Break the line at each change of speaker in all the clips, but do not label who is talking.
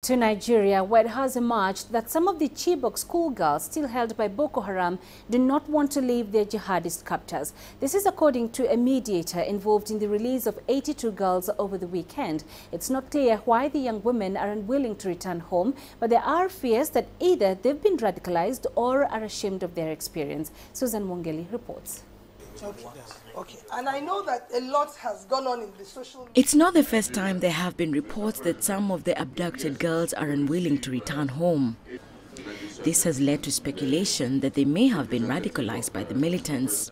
To Nigeria, where it has emerged that some of the Chibok schoolgirls still held by Boko Haram do not want to leave their jihadist captors. This is according to a mediator involved in the release of 82 girls over the weekend. It's not clear why the young women are unwilling to return home, but there are fears that either they've been radicalized or are ashamed of their experience. Susan Mwongeli reports.
Okay. And I know that a lot has gone on in the social media.
It's not the first time there have been reports that some of the abducted girls are unwilling to return home. This has led to speculation that they may have been radicalized by the militants.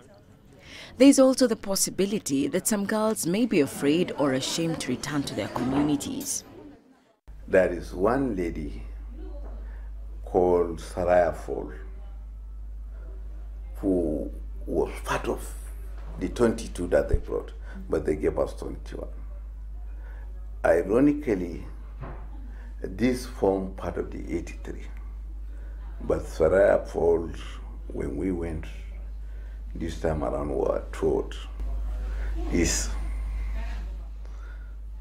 There is also the possibility that some girls may be afraid or ashamed to return to their communities.
There is one lady called Saraya Fall who was part of the 22 that they brought, but they gave us 21. Ironically, this formed part of the 83. But Saraya Falls, when we went this time around, we were told, is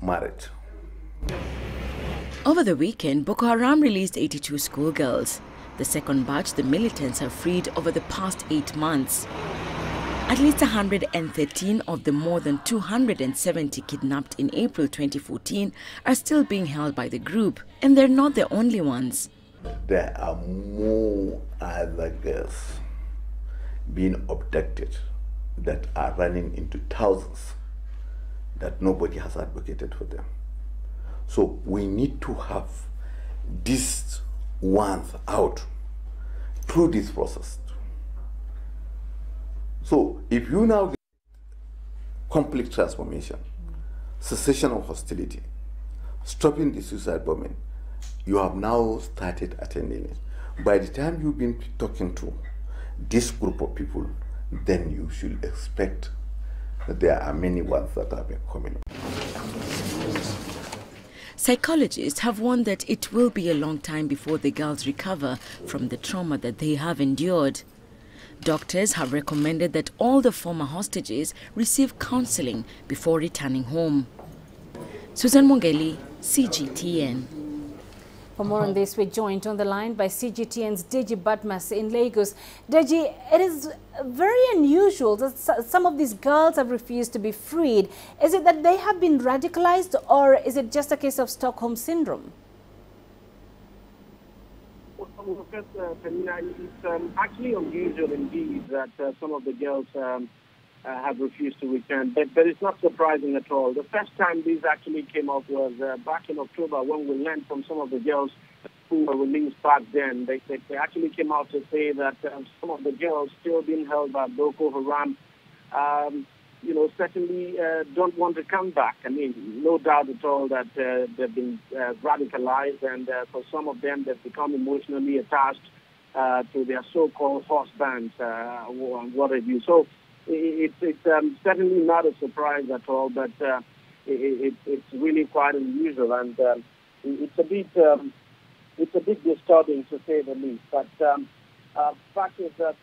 married.
Over the weekend, Boko Haram released 82 schoolgirls, the second batch the militants have freed over the past 8 months. At least 113 of the more than 270 kidnapped in April 2014 are still being held by the group, and they're not the only ones.
There are more other girls being abducted that are running into thousands that nobody has advocated for them. So we need to have these ones out through this process. So if you now get complete transformation, cessation of hostility, stopping the suicide bombing, you have now started attending it. By the time you've been talking to this group of people, then you should expect that there are many ones that have been coming up.
Psychologists have warned that it will be a long time before the girls recover from the trauma that they have endured. Doctors have recommended that all the former hostages receive counseling before returning home. Susan Mwongeli, CGTN.
For more on this, we're joined on the line by CGTN's Deji Badmas in Lagos. Deji, it is very unusual that some of these girls have refused to be freed. Is it that they have been radicalized, or is it just a case of Stockholm Syndrome?
Well, first, Tamina, it's actually unusual indeed that some of the girls have refused to return, but it's not surprising at all. The first time these actually came up was back in October, when we learned from some of the girls who were released back then. They actually came out to say that some of the girls still being held by Boko Haram, certainly don't want to come back. I mean, no doubt at all that they've been radicalized, and for some of them, they've become emotionally attached to their so-called horse bands and what have you. So it's certainly not a surprise at all, but it's really quite unusual, and it's a bit disturbing, to say the least. But fact is that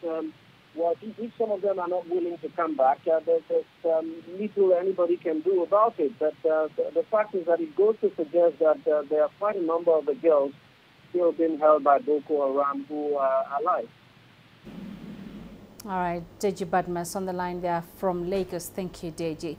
well, if some of them are not willing to come back, there's little anybody can do about it. But the fact is that it goes to suggest that there are quite a number of the girls still being held by Boko Haram who are alive.
All right, Deji Badmas on the line there from Lagos. Thank you, Deji.